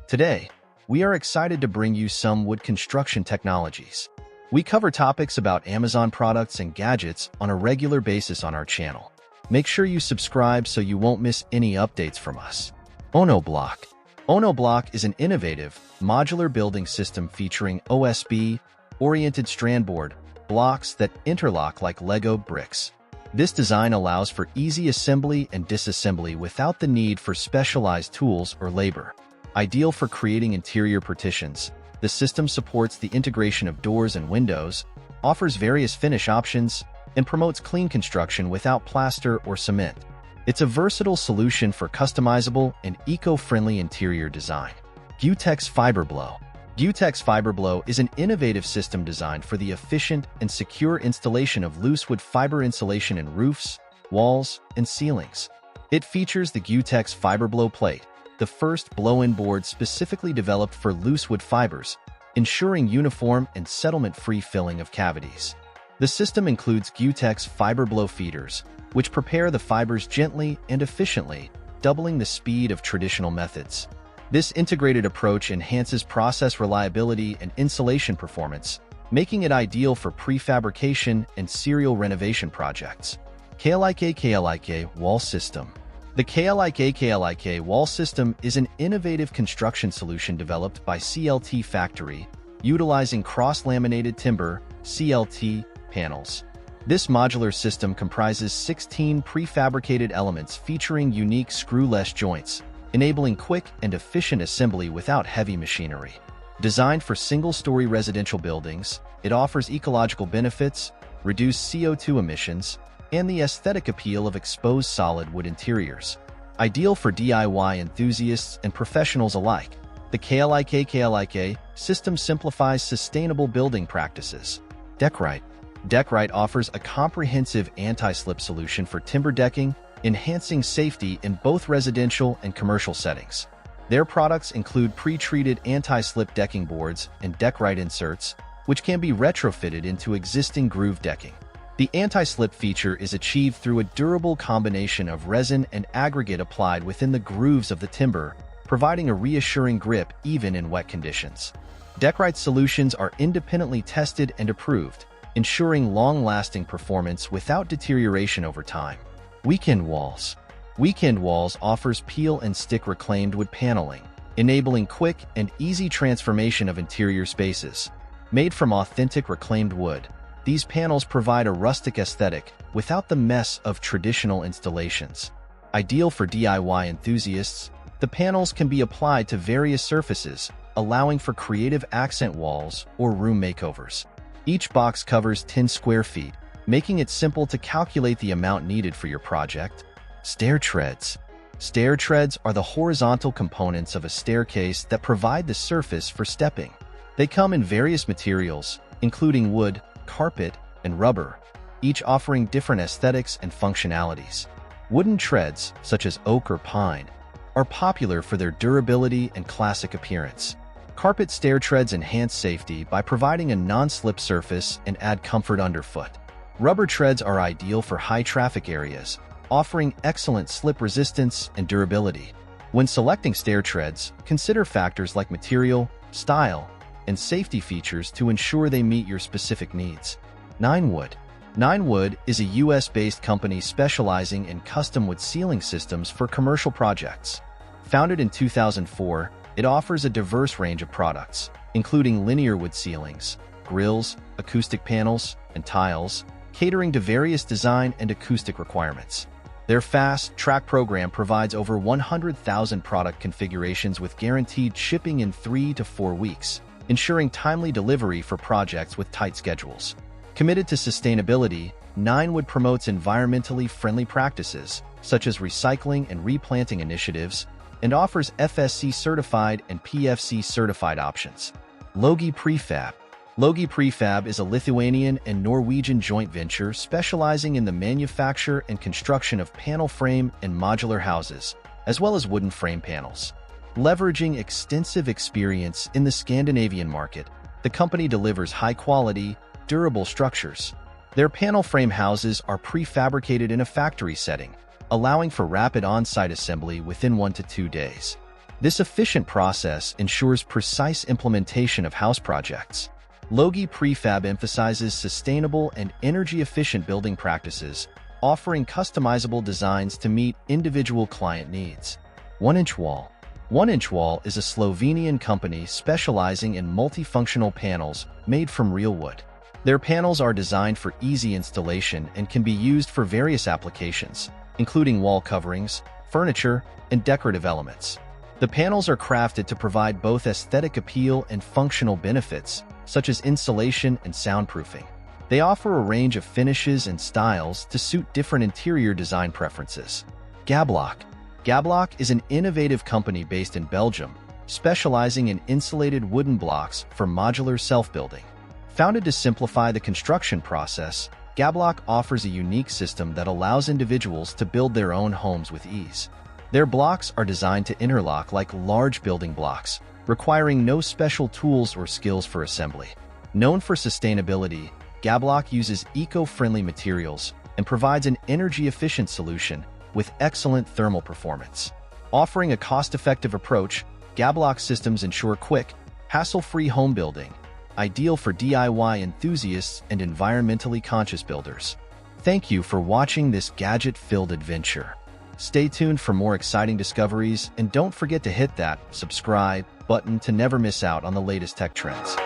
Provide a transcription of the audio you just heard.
Today, we are excited to bring you some wood construction technologies. We cover topics about Amazon products and gadgets on a regular basis on our channel. Make sure you subscribe so you won't miss any updates from us. Ono Block. Ono Block is an innovative, modular building system featuring OSB-oriented strand board blocks that interlock like Lego bricks. This design allows for easy assembly and disassembly without the need for specialized tools or labor. Ideal for creating interior partitions, the system supports the integration of doors and windows, offers various finish options, and promotes clean construction without plaster or cement. It's a versatile solution for customizable and eco-friendly interior design. Gutex Fiberblow. Gutex Fiberblow is an innovative system designed for the efficient and secure installation of loose wood fiber insulation in roofs, walls, and ceilings. It features the Gutex Fiberblow plate, the first blow-in board specifically developed for loose wood fibers, ensuring uniform and settlement-free filling of cavities. The system includes Gutex Fiberblow feeders, which prepare the fibers gently and efficiently, doubling the speed of traditional methods. This integrated approach enhances process reliability and insulation performance, making it ideal for prefabrication and serial renovation projects. KLIK Wall System. The KLIK Wall System is an innovative construction solution developed by CLT Factory, utilizing cross-laminated timber (CLT) panels. This modular system comprises 16 prefabricated elements featuring unique screw-less joints, enabling quick and efficient assembly without heavy machinery. Designed for single-story residential buildings, it offers ecological benefits, reduced CO2 emissions, and the aesthetic appeal of exposed solid wood interiors. Ideal for DIY enthusiasts and professionals alike, the KLIK system simplifies sustainable building practices. Deckrite. Deckrite offers a comprehensive anti-slip solution for timber decking, enhancing safety in both residential and commercial settings. Their products include pre-treated anti-slip decking boards and Deckrite inserts, which can be retrofitted into existing groove decking. The anti-slip feature is achieved through a durable combination of resin and aggregate applied within the grooves of the timber, providing a reassuring grip even in wet conditions. Deckrite solutions are independently tested and approved, ensuring long-lasting performance without deterioration over time. Weekend Walls. Weekend Walls offers peel and stick reclaimed wood paneling, enabling quick and easy transformation of interior spaces. Made from authentic reclaimed wood, these panels provide a rustic aesthetic without the mess of traditional installations. Ideal for DIY enthusiasts, the panels can be applied to various surfaces, allowing for creative accent walls or room makeovers. Each box covers 10 square feet, making it simple to calculate the amount needed for your project. Stair treads. Stair treads are the horizontal components of a staircase that provide the surface for stepping. They come in various materials, including wood, carpet, and rubber, each offering different aesthetics and functionalities. Wooden treads, such as oak or pine, are popular for their durability and classic appearance. Carpet stair treads enhance safety by providing a non-slip surface and add comfort underfoot. Rubber treads are ideal for high-traffic areas, offering excellent slip resistance and durability. When selecting stair treads, consider factors like material, style, and safety features to ensure they meet your specific needs. Ninewood. Ninewood is a US-based company specializing in custom wood ceiling systems for commercial projects. Founded in 2004, it offers a diverse range of products, including linear wood ceilings, grills, acoustic panels, and tiles, catering to various design and acoustic requirements. Their fast track program provides over 100,000 product configurations with guaranteed shipping in 3 to 4 weeks, ensuring timely delivery for projects with tight schedules. Committed to sustainability, Ninewood promotes environmentally friendly practices, such as recycling and replanting initiatives, and offers FSC certified and PFC certified options. Logi Prefab. Logi Prefab is a Lithuanian and Norwegian joint venture specializing in the manufacture and construction of panel frame and modular houses, as well as wooden frame panels. Leveraging extensive experience in the Scandinavian market, the company delivers high-quality, durable structures. Their panel frame houses are prefabricated in a factory setting, allowing for rapid on-site assembly within 1 to 2 days. This efficient process ensures precise implementation of house projects. Logi Prefab emphasizes sustainable and energy-efficient building practices, offering customizable designs to meet individual client needs. 1-Inch Wall. 1-Inch Wall is a Slovenian company specializing in multifunctional panels made from real wood. Their panels are designed for easy installation and can be used for various applications, including wall coverings, furniture, and decorative elements. The panels are crafted to provide both aesthetic appeal and functional benefits, such as insulation and soundproofing. They offer a range of finishes and styles to suit different interior design preferences. Gablock. Gablock is an innovative company based in Belgium, specializing in insulated wooden blocks for modular self-building. Founded to simplify the construction process, Gablock offers a unique system that allows individuals to build their own homes with ease. Their blocks are designed to interlock like large building blocks, requiring no special tools or skills for assembly. Known for sustainability, Gablock uses eco-friendly materials and provides an energy-efficient solution with excellent thermal performance. Offering a cost-effective approach, Gablock systems ensure quick, hassle-free home building, ideal for DIY enthusiasts and environmentally conscious builders. Thank you for watching this gadget-filled adventure. Stay tuned for more exciting discoveries, and don't forget to hit that subscribe button to never miss out on the latest tech trends.